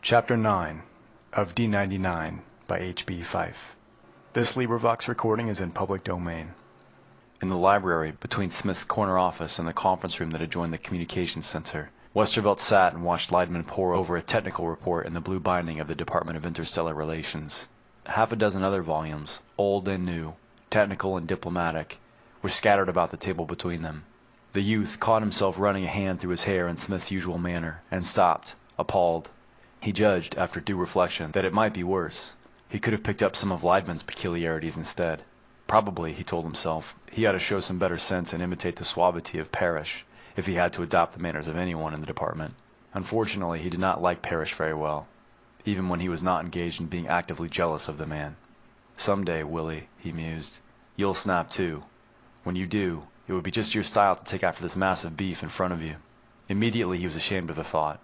Chapter 9 of D99 by H.B. Fyfe. This LibriVox recording is in public domain. In the library, between Smith's corner office and the conference room that adjoined the communications center, Westervelt sat and watched Leidman pore over a technical report in the blue binding of the Department of Interstellar Relations. Half a dozen other volumes, old and new, technical and diplomatic, were scattered about the table between them. The youth caught himself running a hand through his hair in Smith's usual manner, and stopped, appalled. He judged, after due reflection, that it might be worse. He could have picked up some of Leidman's peculiarities instead. Probably, he told himself, he ought to show some better sense and imitate the suavity of Parrish, if he had to adopt the manners of anyone in the department. Unfortunately, he did not like Parrish very well, even when he was not engaged in being actively jealous of the man. "Someday, Willie," he mused, "you'll snap too. When you do, it would be just your style to take after this massive beef in front of you." Immediately he was ashamed of the thought.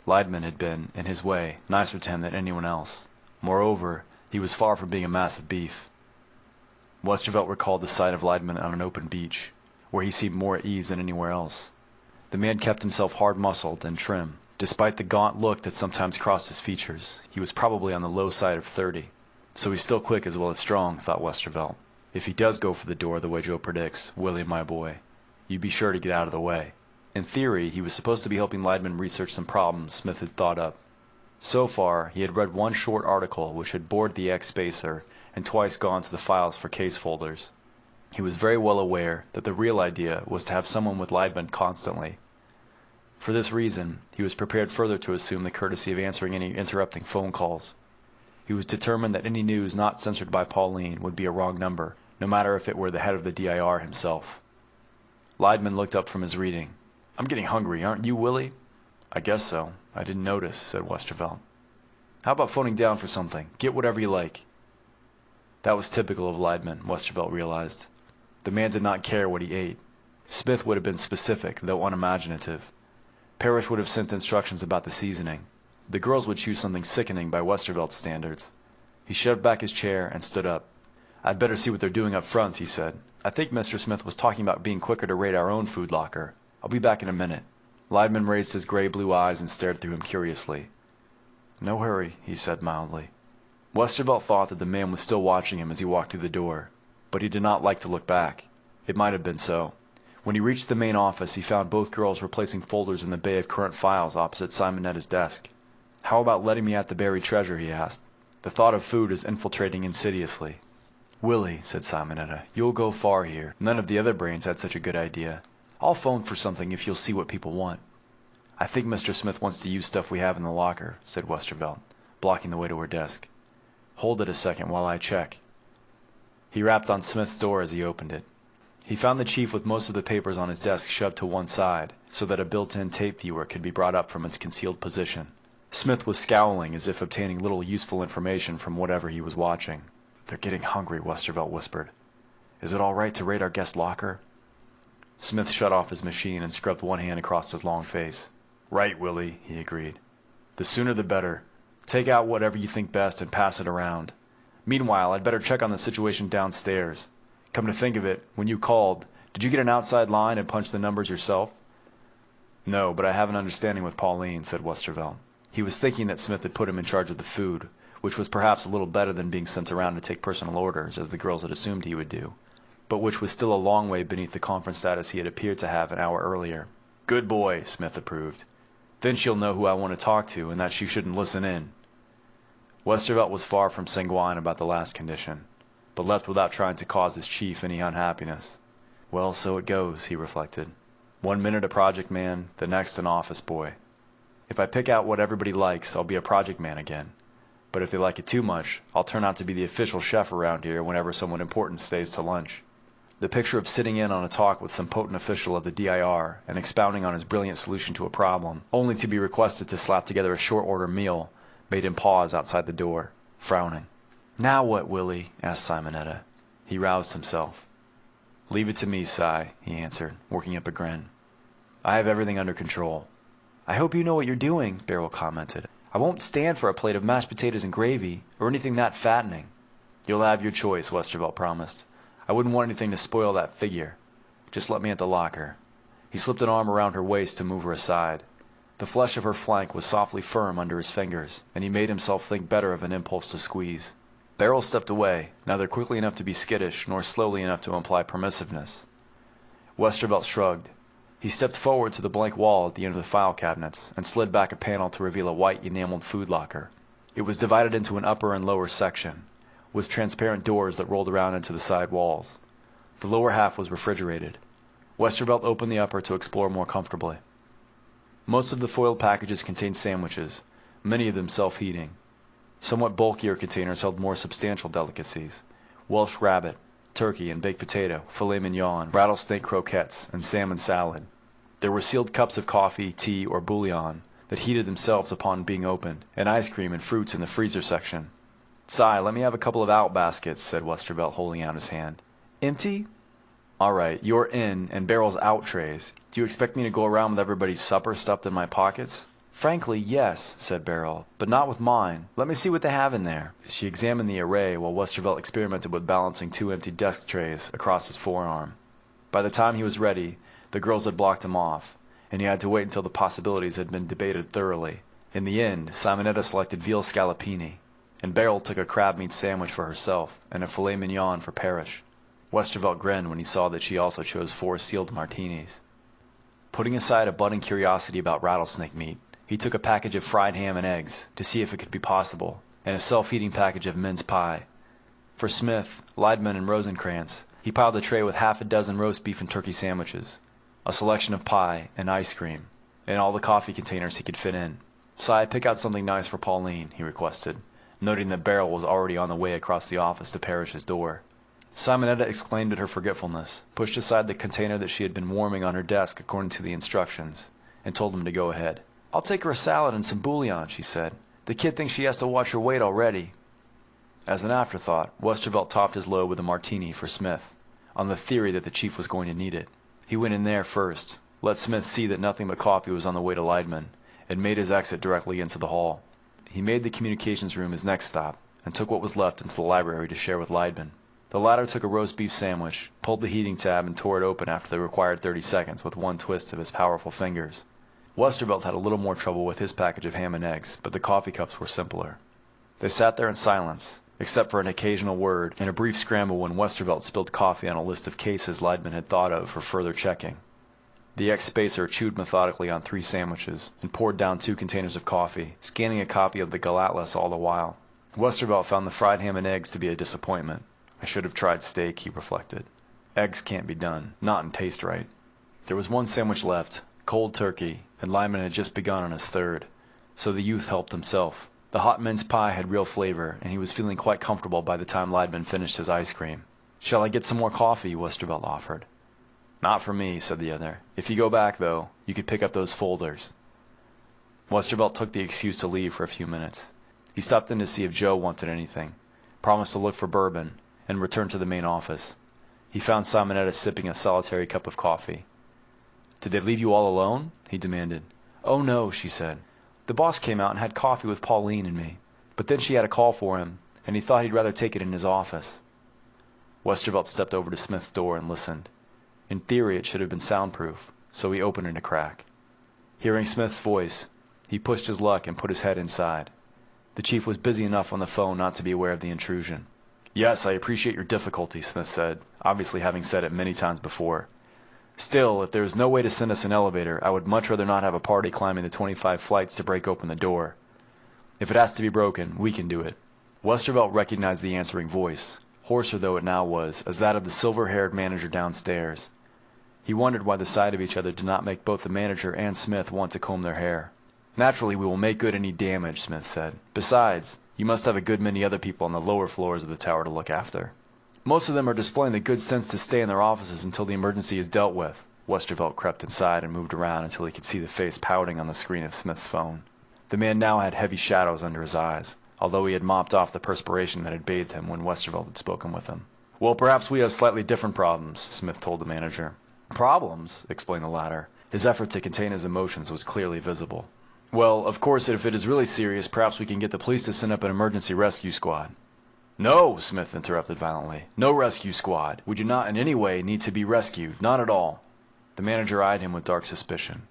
Leidman had been, in his way, nicer to him than anyone else. Moreover, he was far from being a massive beef. Westervelt recalled the sight of Leidman on an open beach, where he seemed more at ease than anywhere else. The man kept himself hard-muscled and trim. Despite the gaunt look that sometimes crossed his features, he was probably on the low side of 30. So he's still quick as well as strong, thought Westervelt. If he does go for the door the way Joe predicts, Willie, my boy, you be sure to get out of the way. In theory, he was supposed to be helping Leidman research some problems Smith had thought up. So far, he had read one short article which had bored the ex-spacer and twice gone to the files for case folders. He was very well aware that the real idea was to have someone with Leidman constantly. For this reason, he was prepared further to assume the courtesy of answering any interrupting phone calls. He was determined that any news not censored by Pauline would be a wrong number, no matter if it were the head of the DIR himself. Leidman looked up from his reading. "I'm getting hungry, aren't you, Willie?" "I guess so. I didn't notice," said Westervelt. "How about phoning down for something? Get whatever you like." That was typical of Leidman, Westervelt realized. The man did not care what he ate. Smith would have been specific, though unimaginative. Parrish would have sent instructions about the seasoning. The girls would choose something sickening by Westervelt's standards. He shoved back his chair and stood up. "I'd better see what they're doing up front," he said. "I think Mr. Smith was talking about being quicker to raid our own food locker. I'll be back in a minute." Leidman raised his gray-blue eyes and stared through him curiously. "No hurry," he said mildly. Westervelt thought that the man was still watching him as he walked through the door, but he did not like to look back. It might have been so. When he reached the main office, he found both girls replacing folders in the bay of current files opposite Simonetta's desk. "How about letting me at the buried treasure?" he asked. The thought of food is infiltrating insidiously. "Willie," said Simonetta, "you'll go far here. None of the other brains had such a good idea. I'll phone for something if you'll see what people want." "I think Mr. Smith wants to use stuff we have in the locker," said Westervelt, blocking the way to her desk. "Hold it a second while I check." He rapped on Smith's door as he opened it. He found the chief with most of the papers on his desk shoved to one side, so that a built-in tape viewer could be brought up from its concealed position. Smith was scowling as if obtaining little useful information from whatever he was watching. "They're getting hungry," Westervelt whispered. "Is it all right to raid our guest locker?" Smith shut off his machine and scrubbed one hand across his long face. "Right, Willie," he agreed. "The sooner the better. Take out whatever you think best and pass it around. Meanwhile, I'd better check on the situation downstairs. Come to think of it, when you called, did you get an outside line and punch the numbers yourself?" "No, but I have an understanding with Pauline," said Westervelt. He was thinking that Smith had put him in charge of the food, which was perhaps a little better than being sent around to take personal orders, as the girls had assumed he would do, but which was still a long way beneath the conference status he had appeared to have an hour earlier. "Good boy," Smith approved. "Then she'll know who I want to talk to and that she shouldn't listen in." Westervelt was far from sanguine about the last condition, but left without trying to cause his chief any unhappiness. Well, so it goes, he reflected. 1 minute a project man, the next an office boy. If I pick out what everybody likes, I'll be a project man again. But if they like it too much, I'll turn out to be the official chef around here whenever someone important stays to lunch. The picture of sitting in on a talk with some potent official of the DIR and expounding on his brilliant solution to a problem, only to be requested to slap together a short-order meal, made him pause outside the door, frowning. "Now what, Willie?" asked Simonetta. He roused himself. "Leave it to me, Si," he answered, working up a grin. "I have everything under control." "I hope you know what you're doing," Beryl commented. "I won't stand for a plate of mashed potatoes and gravy, or anything that fattening." "You'll have your choice," Westervelt promised. "I wouldn't want anything to spoil that figure. Just let me at the locker." He slipped an arm around her waist to move her aside. The flesh of her flank was softly firm under his fingers, and he made himself think better of an impulse to squeeze. Beryl stepped away, neither quickly enough to be skittish, nor slowly enough to imply permissiveness. Westervelt shrugged. He stepped forward to the blank wall at the end of the file cabinets, and slid back a panel to reveal a white enameled food locker. It was divided into an upper and lower section, with transparent doors that rolled around into the side walls. The lower half was refrigerated. Westervelt opened the upper to explore more comfortably. Most of the foiled packages contained sandwiches, many of them self-heating. Somewhat bulkier containers held more substantial delicacies: Welsh rabbit, turkey and baked potato, filet mignon, rattlesnake croquettes, and salmon salad. There were sealed cups of coffee, tea, or bouillon that heated themselves upon being opened, and ice cream and fruits in the freezer section. "Si, let me have a couple of out baskets," said Westervelt, holding out his hand. "Empty?" "All right, you're in, and Beryl's out trays. Do you expect me to go around with everybody's supper stuffed in my pockets?" "Frankly, yes," said Beryl, "but not with mine. Let me see what they have in there." She examined the array while Westervelt experimented with balancing 2 empty desk trays across his forearm. By the time he was ready, the girls had blocked him off, and he had to wait until the possibilities had been debated thoroughly. In the end, Simonetta selected veal scallopini, and Beryl took a crab meat sandwich for herself and a filet mignon for Parrish. Westervelt grinned when he saw that she also chose 4 sealed martinis. Putting aside a budding curiosity about rattlesnake meat, he took a package of fried ham and eggs to see if it could be possible, and a self-heating package of mince pie. For Smith, Leidman, and Rosenkrantz, he piled a tray with half a dozen roast beef and turkey sandwiches, a selection of pie and ice cream, and all the coffee containers he could fit in. "Si, pick out something nice for Pauline," he requested, noting that Beryl was already on the way across the office to Parrish's door. Simonetta exclaimed at her forgetfulness, pushed aside the container that she had been warming on her desk according to the instructions, and told him to go ahead. "I'll take her a salad and some bouillon," she said. "The kid thinks she has to watch her weight already." As an afterthought, Westervelt topped his load with a martini for Smith, on the theory that the chief was going to need it. He went in there first, let Smith see that nothing but coffee was on the way to Leidman, and made his exit directly into the hall. He made the communications room his next stop, and took what was left into the library to share with Leidman. The latter took a roast beef sandwich, pulled the heating tab, and tore it open after the required 30 seconds with one twist of his powerful fingers. Westervelt had a little more trouble with his package of ham and eggs, but the coffee cups were simpler. They sat there in silence, except for an occasional word and a brief scramble when Westervelt spilled coffee on a list of cases Leidman had thought of for further checking. The ex-spacer chewed methodically on 3 sandwiches and poured down 2 containers of coffee, scanning a copy of the Galatlas all the while. Westervelt found the fried ham and eggs to be a disappointment. "I should have tried steak," he reflected. "Eggs can't be done, not in taste right." There was one sandwich left, cold turkey, and Lyman had just begun on his 3rd, so the youth helped himself. The hot mince pie had real flavor, and he was feeling quite comfortable by the time Leidman finished his ice cream. "Shall I get some more coffee?" Westervelt offered. "Not for me," said the other. "If you go back, though, you could pick up those folders." Westervelt took the excuse to leave for a few minutes. He stopped in to see if Joe wanted anything, promised to look for bourbon, and returned to the main office. He found Simonetta sipping a solitary cup of coffee. "Did they leave you all alone?" he demanded. "Oh, no," she said. "The boss came out and had coffee with Pauline and me, but then she had a call for him, and he thought he'd rather take it in his office." Westervelt stepped over to Smith's door and listened. In theory, it should have been soundproof, so he opened it a crack. Hearing Smith's voice, he pushed his luck and put his head inside. The chief was busy enough on the phone not to be aware of the intrusion. "Yes, I appreciate your difficulty," Smith said, obviously having said it many times before. "Still, if there is no way to send us an elevator, I would much rather not have a party climbing the 25 flights to break open the door. If it has to be broken, we can do it." Westervelt recognized the answering voice, hoarser though it now was, as that of the silver-haired manager downstairs. He wondered why the sight of each other did not make both the manager and Smith want to comb their hair. "Naturally, we will make good any damage," Smith said. "Besides, you must have a good many other people on the lower floors of the tower to look after." "Most of them are displaying the good sense to stay in their offices until the emergency is dealt with." Westervelt crept inside and moved around until he could see the face pouting on the screen of Smith's phone. The man now had heavy shadows under his eyes, although he had mopped off the perspiration that had bathed him when Westervelt had spoken with him. "Well, perhaps we have slightly different problems," Smith told the manager. "Problems?" explained the latter. His effort to contain his emotions was clearly visible. "Well, of course, if it is really serious, perhaps we can get the police to send up an emergency rescue squad." "No," Smith interrupted violently. "No rescue squad. We do not in any way need to be rescued. Not at all." The manager eyed him with dark suspicion.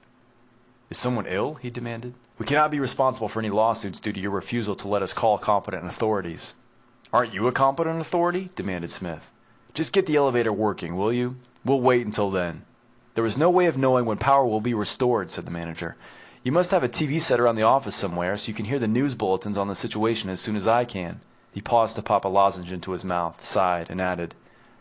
Is someone ill? He demanded. We cannot be responsible for any lawsuits due to your refusal to let us call competent authorities. Aren't you a competent authority? Demanded Smith. Just get the elevator working, will you? We'll wait until then. There is no way of knowing when power will be restored, said the manager. You must have a TV set around the office somewhere so you can hear the news bulletins on the situation as soon as I can. He paused to pop a lozenge into his mouth, sighed, and added,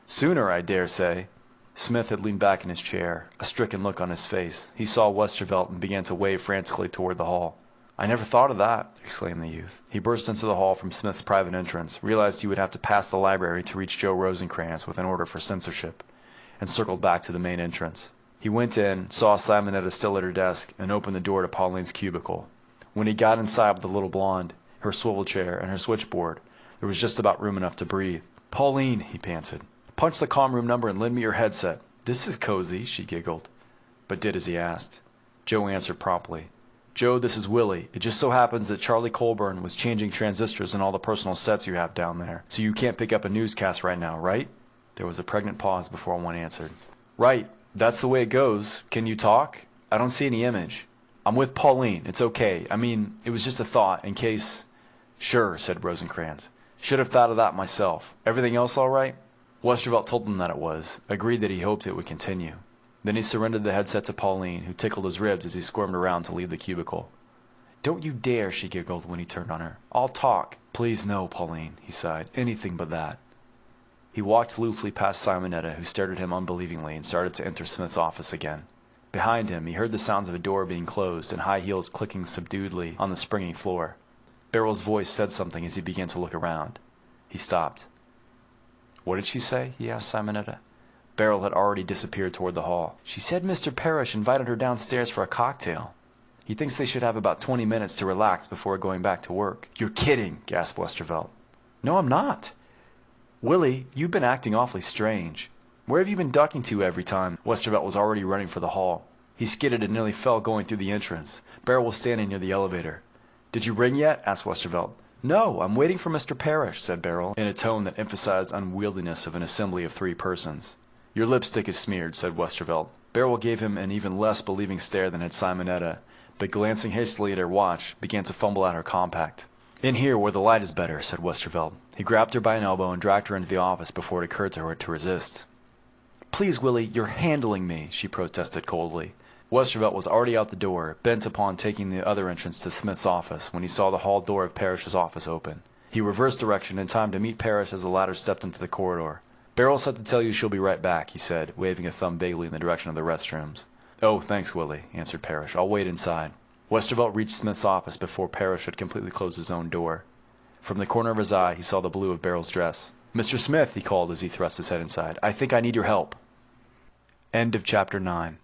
Sooner, I dare say. Smith had leaned back in his chair, a stricken look on his face. He saw Westervelt and began to wave frantically toward the hall. I never thought of that, exclaimed the youth. He burst into the hall from Smith's private entrance, realized he would have to pass the library to reach Joe Rosencrantz with an order for censorship, and circled back to the main entrance. He went in, saw Simonetta still at her desk, and opened the door to Pauline's cubicle. When he got inside with the little blonde, her swivel chair, and her switchboard, there was just about room enough to breathe. Pauline, he panted. Punch the comm room number and lend me your headset. This is cozy, she giggled, but did as he asked. Joe answered promptly. Joe, this is Willie. It just so happens that Charlie Colburn was changing transistors in all the personal sets you have down there, so you can't pick up a newscast right now, right? There was a pregnant pause before one answered. Right, that's the way it goes. Can you talk? I don't see any image. I'm with Pauline. It's okay. I mean, it was just a thought, in case... Sure, said Rosencrantz. Should have thought of that myself. Everything else all right? Westervelt told him that it was, agreed that he hoped it would continue. Then he surrendered the headset to Pauline, who tickled his ribs as he squirmed around to leave the cubicle. Don't you dare, she giggled when he turned on her. I'll talk. Please no, Pauline, he sighed. Anything but that. He walked loosely past Simonetta, who stared at him unbelievingly, and started to enter Smith's office again. Behind him, he heard the sounds of a door being closed and high heels clicking subduedly on the springy floor. Beryl's voice said something as he began to look around. He stopped. What did she say? He asked Simonetta. Beryl had already disappeared toward the hall. She said Mr. Parrish invited her downstairs for a cocktail. He thinks they should have about 20 minutes to relax before going back to work. You're kidding, gasped Westervelt. No, I'm not. Willie, you've been acting awfully strange. Where have you been ducking to every time? Westervelt was already running for the hall. He skidded and nearly fell going through the entrance. Beryl was standing near the elevator. Did you ring yet? Asked Westervelt. No, I'm waiting for Mr. Parrish, said Beryl, in a tone that emphasized unwieldiness of an assembly of 3 persons. Your lipstick is smeared, said Westervelt. Beryl gave him an even less believing stare than had Simonetta, but glancing hastily at her watch, began to fumble out her compact. In here, where the light is better, said Westervelt. He grabbed her by an elbow and dragged her into the office before it occurred to her to resist. Please, Willie, you're handling me, she protested coldly. Westervelt was already out the door, bent upon taking the other entrance to Smith's office, when he saw the hall door of Parrish's office open. He reversed direction in time to meet Parrish as the latter stepped into the corridor. Beryl said to tell you she'll be right back, he said, waving a thumb vaguely in the direction of the restrooms. Oh, thanks, Willie, answered Parrish. I'll wait inside. Westervelt reached Smith's office before Parrish had completely closed his own door. From the corner of his eye, he saw the blue of Beryl's dress. Mr. Smith, he called as he thrust his head inside, I think I need your help. End of chapter 9.